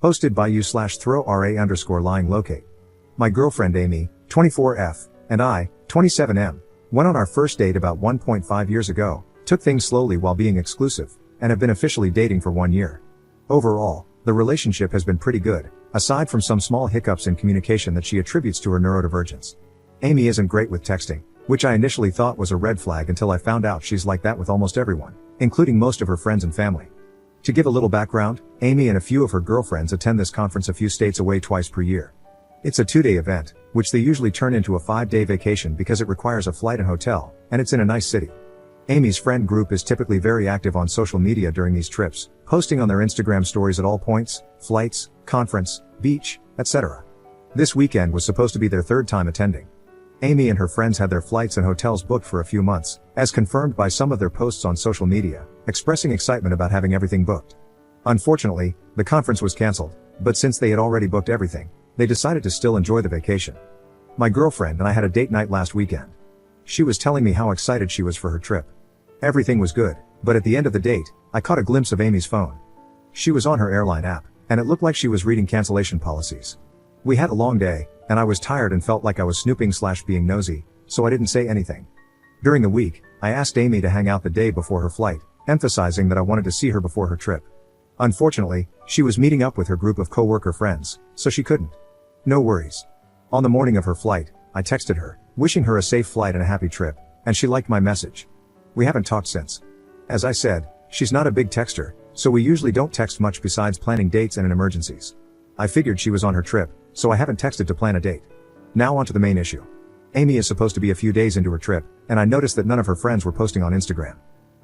Hosted by you/throw_ra_lying locate. My girlfriend Amy, 24F, and I, 27M, went on our first date about 1.5 years ago, took things slowly while being exclusive, and have been officially dating for 1 year. Overall, the relationship has been pretty good, aside from some small hiccups in communication that she attributes to her neurodivergence. Amy isn't great with texting, which I initially thought was a red flag until I found out she's like that with almost everyone, including most of her friends and family. To give a little background, Amy and a few of her girlfriends attend this conference a few states away twice per year. It's a 2-day event, which they usually turn into a 5-day vacation because it requires a flight and hotel, and it's in a nice city. Amy's friend group is typically very active on social media during these trips, posting on their Instagram stories at all points, flights, conference, beach, etc. This weekend was supposed to be their third time attending. Amy and her friends had their flights and hotels booked for a few months, as confirmed by some of their posts on social media, expressing excitement about having everything booked. Unfortunately, the conference was cancelled, but since they had already booked everything, they decided to still enjoy the vacation. My girlfriend and I had a date night last weekend. She was telling me how excited she was for her trip. Everything was good, but at the end of the date, I caught a glimpse of Amy's phone. She was on her airline app, and it looked like she was reading cancellation policies. We had a long day, and I was tired and felt like I was snooping/being nosy, so I didn't say anything. During the week, I asked Amy to hang out the day before her flight, emphasizing that I wanted to see her before her trip. Unfortunately, she was meeting up with her group of coworker friends, so she couldn't. No worries. On the morning of her flight, I texted her, wishing her a safe flight and a happy trip, and she liked my message. We haven't talked since. As I said, she's not a big texter, so we usually don't text much besides planning dates and in emergencies. I figured she was on her trip, so I haven't texted to plan a date. Now onto the main issue. Amy is supposed to be a few days into her trip, and I noticed that none of her friends were posting on Instagram.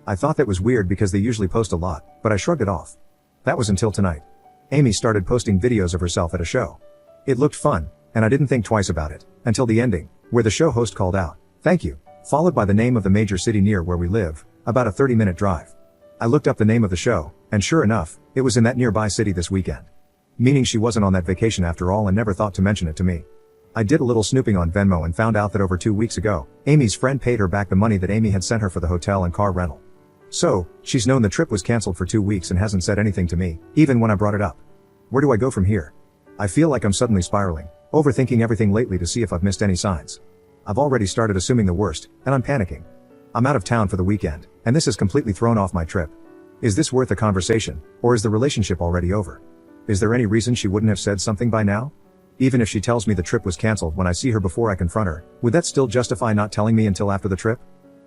I thought that was weird because they usually post a lot, but I shrugged it off. That was until tonight. Amy started posting videos of herself at a show. It looked fun, and I didn't think twice about it, until the ending, where the show host called out, "Thank you," followed by the name of the major city near where we live, about a 30-minute drive. I looked up the name of the show, and sure enough, it was in that nearby city this weekend. Meaning she wasn't on that vacation after all and never thought to mention it to me. I did a little snooping on Venmo and found out that over 2 weeks ago, Amy's friend paid her back the money that Amy had sent her for the hotel and car rental. So, she's known the trip was cancelled for 2 weeks and hasn't said anything to me, even when I brought it up. Where do I go from here? I feel like I'm suddenly spiraling, overthinking everything lately to see if I've missed any signs. I've already started assuming the worst, and I'm panicking. I'm out of town for the weekend, and this has completely thrown off my trip. Is this worth a conversation, or is the relationship already over? Is there any reason she wouldn't have said something by now? Even if she tells me the trip was cancelled when I see her before I confront her, would that still justify not telling me until after the trip?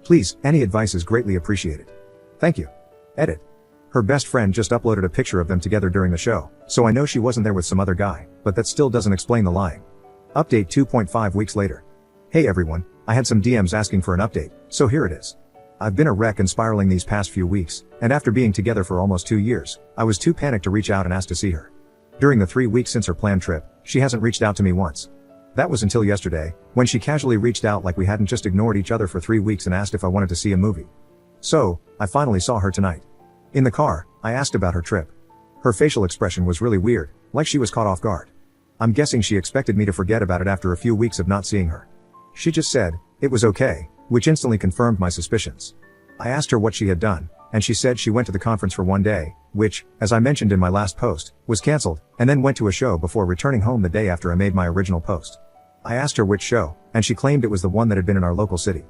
Please, any advice is greatly appreciated. Thank you. Edit. Her best friend just uploaded a picture of them together during the show, so I know she wasn't there with some other guy, but that still doesn't explain the lying. Update 2.5 weeks later. Hey everyone, I had some DMs asking for an update, so here it is. I've been a wreck and spiraling these past few weeks, and after being together for almost 2 years, I was too panicked to reach out and ask to see her. During the 3 weeks since her planned trip, she hasn't reached out to me once. That was until yesterday, when she casually reached out like we hadn't just ignored each other for 3 weeks and asked if I wanted to see a movie. So, I finally saw her tonight. In the car, I asked about her trip. Her facial expression was really weird, like she was caught off guard. I'm guessing she expected me to forget about it after a few weeks of not seeing her. She just said, it was okay, which instantly confirmed my suspicions. I asked her what she had done, and she said she went to the conference for 1 day, which, as I mentioned in my last post, was cancelled, and then went to a show before returning home the day after I made my original post. I asked her which show, and she claimed it was the one that had been in our local city.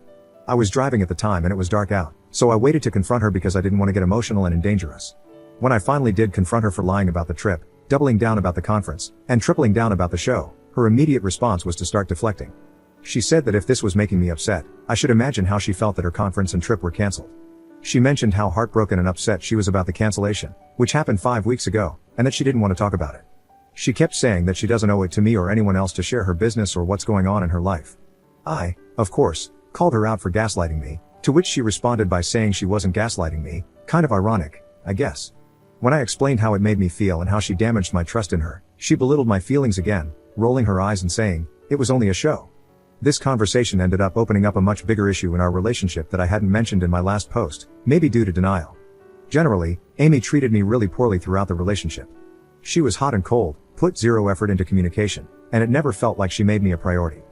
I was driving at the time and it was dark out, so I waited to confront her because I didn't want to get emotional and endanger us. When I finally did confront her for lying about the trip, doubling down about the conference, and tripling down about the show, her immediate response was to start deflecting. She said that if this was making me upset, I should imagine how she felt that her conference and trip were cancelled. She mentioned how heartbroken and upset she was about the cancellation, which happened 5 weeks ago, and that she didn't want to talk about it. She kept saying that she doesn't owe it to me or anyone else to share her business or what's going on in her life. I, of course, called her out for gaslighting me, to which she responded by saying she wasn't gaslighting me, kind of ironic, I guess. When I explained how it made me feel and how she damaged my trust in her, she belittled my feelings again, rolling her eyes and saying, it was only a show. This conversation ended up opening up a much bigger issue in our relationship that I hadn't mentioned in my last post, maybe due to denial. Generally, Amy treated me really poorly throughout the relationship. She was hot and cold, put zero effort into communication, and it never felt like she made me a priority.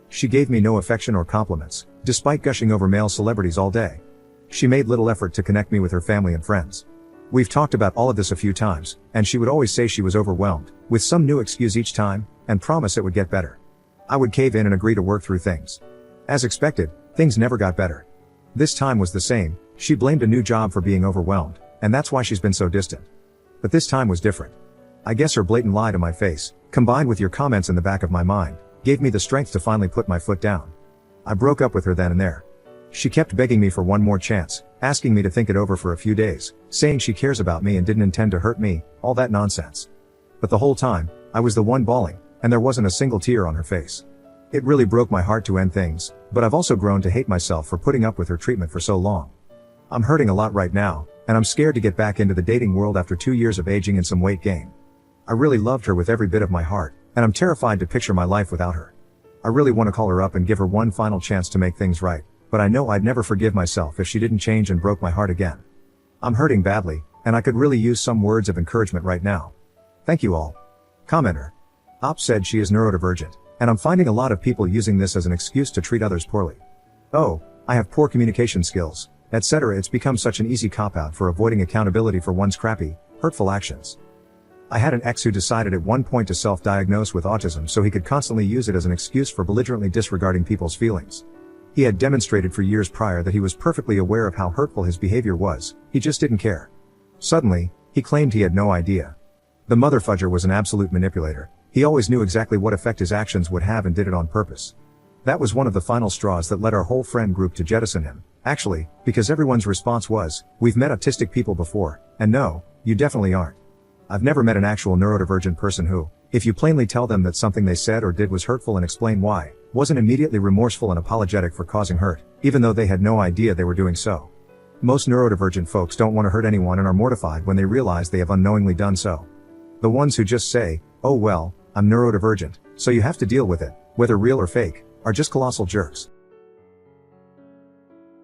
She gave me no affection or compliments, despite gushing over male celebrities all day. She made little effort to connect me with her family and friends. We've talked about all of this a few times, and she would always say she was overwhelmed, with some new excuse each time, and promise it would get better. I would cave in and agree to work through things. As expected, things never got better. This time was the same. She blamed a new job for being overwhelmed, and that's why she's been so distant. But this time was different. I guess her blatant lie to my face, combined with your comments in the back of my mind, gave me the strength to finally put my foot down. I broke up with her then and there. She kept begging me for one more chance, asking me to think it over for a few days, saying she cares about me and didn't intend to hurt me, all that nonsense. But the whole time, I was the one bawling, and there wasn't a single tear on her face. It really broke my heart to end things, but I've also grown to hate myself for putting up with her treatment for so long. I'm hurting a lot right now, and I'm scared to get back into the dating world after 2 years of aging and some weight gain. I really loved her with every bit of my heart, and I'm terrified to picture my life without her. I really want to call her up and give her one final chance to make things right, but I know I'd never forgive myself if she didn't change and broke my heart again. I'm hurting badly, and I could really use some words of encouragement right now. Thank you all. Commenter. Op said she is neurodivergent, and I'm finding a lot of people using this as an excuse to treat others poorly. Oh, I have poor communication skills, etc. It's become such an easy cop-out for avoiding accountability for one's crappy, hurtful actions. I had an ex who decided at one point to self-diagnose with autism so he could constantly use it as an excuse for belligerently disregarding people's feelings. He had demonstrated for years prior that he was perfectly aware of how hurtful his behavior was, he just didn't care. Suddenly, he claimed he had no idea. The motherfudger was an absolute manipulator. He always knew exactly what effect his actions would have and did it on purpose. That was one of the final straws that led our whole friend group to jettison him, actually, because everyone's response was, "We've met autistic people before, and no, you definitely aren't." I've never met an actual neurodivergent person who, if you plainly tell them that something they said or did was hurtful and explain why, wasn't immediately remorseful and apologetic for causing hurt, even though they had no idea they were doing so. Most neurodivergent folks don't want to hurt anyone and are mortified when they realize they have unknowingly done so. The ones who just say, "Oh well, I'm neurodivergent, so you have to deal with it," whether real or fake, are just colossal jerks.